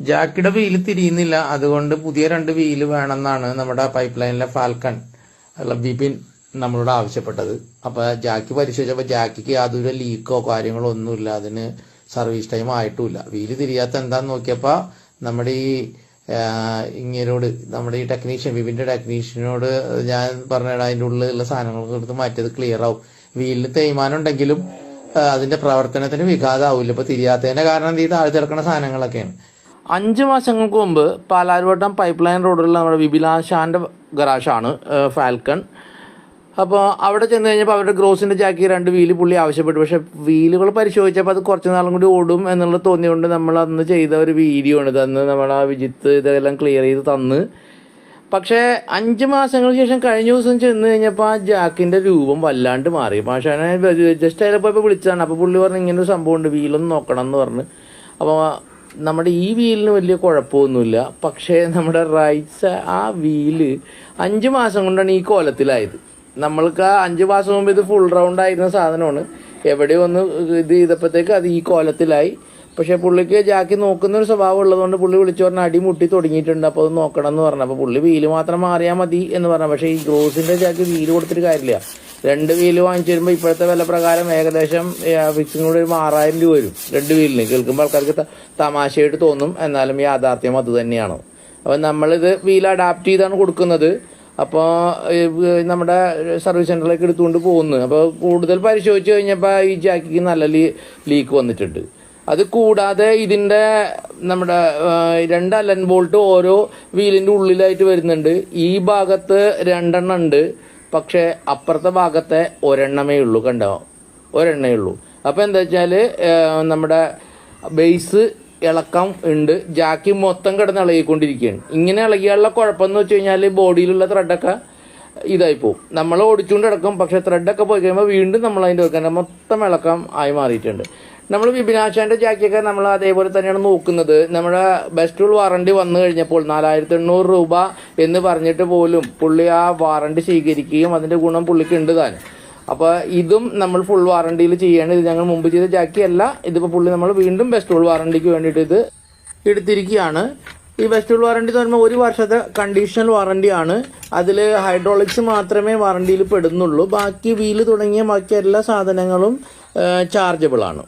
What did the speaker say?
ജാക്കിയുടെ wheel തിരിയുന്നില്ല. അതുകൊണ്ട് പുതിയ 2 wheel വേണമെന്നാണ് നമ്മുടെ പൈപ്പ് ലൈനിലെ ഫാൽക്കൺ അല്ല ബിപിൻ നമ്മളോട് ആവശ്യപ്പെട്ടത്. അപ്പൊ ജാക്കി പരിശോധിച്ചപ്പോൾ ജാക്കിക്ക് യാതൊരു ലീക്കോ കാര്യങ്ങളോ ഒന്നുമില്ല. അതിന് സർവീസ് ടൈം ആയിട്ടുമില്ല. വീല് തിരിയാത്ത എന്താന്ന് നോക്കിയപ്പോ നമ്മുടെ ഈ ഇങ്ങനോട് നമ്മുടെ ഈ ടെക്നീഷ്യൻ ബിപിന്റെ ടെക്നീഷ്യനോട് ഞാൻ പറഞ്ഞിട അതിൻ്റെ ഉള്ളിലുള്ള സാധനങ്ങളൊക്കെ എടുത്ത് മാറ്റിയത് ക്ലിയർ ആവും. വീലിന് തേയ്മാനം ഉണ്ടെങ്കിലും അതിന്റെ പ്രവർത്തനത്തിന് വിഘാതമാവില്ല. ഇപ്പൊ തിരിയാത്തതിന്റെ കാരണം ഈ താഴ്ത്തി കിടക്കുന്ന സാധനങ്ങളൊക്കെയാണ്. 5 മാസങ്ങൾക്ക് മുമ്പ് പാലാരിവട്ടം പൈപ്പ് ലൈൻ റോഡിലുള്ള നമ്മുടെ വിപിലാശാന്റെ ഗറാഷാണ് ഫാൽക്കൺ. അപ്പോൾ അവിടെ ചെന്ന് കഴിഞ്ഞപ്പോൾ അവരുടെ ഗ്രോസിൻ്റെ ജാക്കി 2 വീല് പുള്ളി ആവശ്യപ്പെട്ടു. പക്ഷേ വീലുകൾ പരിശോധിച്ചപ്പോൾ അത് കുറച്ച് നാളും കൂടി ഓടും എന്നുള്ളത് തോന്നിയുകൊണ്ട് നമ്മൾ അന്ന് ചെയ്ത ഒരു വീഡിയോ ആണ് ഇത്. അന്ന് നമ്മൾ ആ വിജിത്ത് ഇതെല്ലാം ക്ലിയർ ചെയ്ത് തന്ന്. പക്ഷേ 5 മാസങ്ങൾക്ക് ശേഷം കഴിഞ്ഞ ദിവസം ചെന്ന് കഴിഞ്ഞപ്പോൾ ആ ജാക്കിൻ്റെ രൂപം വല്ലാണ്ട് മാറി. പക്ഷേ ജസ്റ്റ് അതിലപ്പോൾ ഇപ്പോൾ വിളിച്ചതാണ്. അപ്പോൾ പുള്ളി പറഞ്ഞു ഇങ്ങനെ ഒരു സംഭവം ഉണ്ട്, വീലൊന്ന് നോക്കണം എന്ന് പറഞ്ഞ്. അപ്പോൾ നമ്മുടെ ഈ വീലിന് വലിയ കുഴപ്പമൊന്നുമില്ല. പക്ഷേ നമ്മുടെ റൈറ്റ്സ് ആ വീല് 5 മാസം കൊണ്ടാണ് ഈ കോലത്തിലായത്. നമ്മൾക്ക് ആ 5 മാസം മുമ്പ് ഇത് ഫുൾ റൗണ്ട് ആയിരുന്ന സാധനമാണ്. എവിടെയോ ഒന്ന് ഇത് ചെയ്തപ്പോഴത്തേക്ക് അത് ഈ കോലത്തിലായി. പക്ഷേ പുള്ളിക്ക് ജാക്കി നോക്കുന്ന ഒരു സ്വഭാവം ഉള്ളതുകൊണ്ട് പുള്ളി വിളിച്ചു പറഞ്ഞാൽ അടി മുട്ടി തുടങ്ങിയിട്ടുണ്ട്, അപ്പോൾ അത് നോക്കണം എന്ന് പറഞ്ഞു. അപ്പോൾ പുള്ളി വീല് മാത്രം മാറിയാൽ മതി എന്ന് പറഞ്ഞു. പക്ഷേ ഈ ഗ്രോസിൻ്റെ ജാക്കി വീല് കൊടുത്തിട്ട് കാര്യമില്ല. 2 വീല് വാങ്ങിച്ചു വരുമ്പോൾ ഇപ്പോഴത്തെ വില പ്രകാരം ഏകദേശം ഫിക്സിംഗ് കൂടെ ഒരു 6000 രൂപ വരും 2 വീലിന്. കേൾക്കുമ്പോൾ ആൾക്കാർക്ക് തമാശയായിട്ട് തോന്നും, എന്നാലും യാഥാർത്ഥ്യം അത് തന്നെയാണ്. അപ്പോൾ നമ്മളിത് വീൽ അഡാപ്റ്റ് ചെയ്താണ് കൊടുക്കുന്നത്. അപ്പോൾ നമ്മുടെ സർവീസ് സെൻ്ററിലേക്ക് എടുത്തുകൊണ്ട് പോകുന്നു. അപ്പോൾ കൂടുതൽ പരിശോധിച്ച് കഴിഞ്ഞപ്പോൾ ഈ ജാക്കിക്ക് നല്ല ലീക്ക് വന്നിട്ടുണ്ട്. അത് കൂടാതെ ഇതിൻ്റെ നമ്മുടെ 2 അലൻ ബോൾട്ട് ഓരോ വീലിൻ്റെ ഉള്ളിലായിട്ട് വരുന്നുണ്ട്. ഈ ഭാഗത്ത് 2 എണ്ണം ഉണ്ട്, പക്ഷേ അപ്പുറത്തെ ഭാഗത്തെ ഒരെണ്ണമേ ഉള്ളൂ. കണ്ടോ, ഒരെണ്ണമേ ഉള്ളൂ. അപ്പോൾ എന്താ വെച്ചാൽ നമ്മുടെ ബേസ് ഇളക്കം ഉണ്ട്. ജാക്കി മൊത്തം കിടന്ന് ഇളകിക്കൊണ്ടിരിക്കുകയാണ്. ഇങ്ങനെ ഇളകിയാലുള്ള കുഴപ്പമെന്ന് വെച്ച് കഴിഞ്ഞാൽ ബോഡിയിലുള്ള ത്രെഡൊക്കെ ഇതായിപ്പോവും. നമ്മൾ ഓടിച്ചുകൊണ്ട് കിടക്കും, പക്ഷേ ത്രെഡൊക്കെ പോയി കഴിയുമ്പോൾ വീണ്ടും നമ്മൾ അതിൻ്റെ വെക്കാൻ മൊത്തം ഇളക്കം ആയി മാറിയിട്ടുണ്ട്. നമ്മൾ വിപിനാശാൻ്റെ ജാക്കിയൊക്കെ നമ്മൾ അതേപോലെ തന്നെയാണ് നോക്കുന്നത്. നമ്മുടെ ബെസ്റ്റ് ടൂൾ വാറണ്ടി വന്നു കഴിഞ്ഞപ്പോൾ 4800 രൂപ എന്ന് പറഞ്ഞിട്ട് പോലും പുള്ളി ആ വാറണ്ടി സ്വീകരിക്കുകയും അതിൻ്റെ ഗുണം പുള്ളിക്ക് ഉണ്ട് താൻ. അപ്പോൾ ഇതും നമ്മൾ ഫുൾ വാറണ്ടിയിൽ ചെയ്യേണ്ടത്. ഇത് ഞങ്ങൾ മുമ്പ് ചെയ്ത ജാക്കിയല്ല. ഇതിപ്പോൾ പുള്ളി നമ്മൾ വീണ്ടും ബെസ്റ്റ് ടൂൾ വാറണ്ടിക്ക് വേണ്ടിയിട്ട് ഇത് എടുത്തിരിക്കുകയാണ്. ഈ ബെസ്റ്റ് ടൂൾ വാറണ്ടി എന്ന് പറയുമ്പോൾ 1 വർഷത്തെ കണ്ടീഷണൽ വാറണ്ടിയാണ്. അതിൽ ഹൈഡ്രോളിക്സ് മാത്രമേ വാറണ്ടിയിൽ പെടുന്നുള്ളൂ. ബാക്കി വീല് തുടങ്ങിയ ബാക്കി എല്ലാ സാധനങ്ങളും ചാർജബിൾ ആണ്.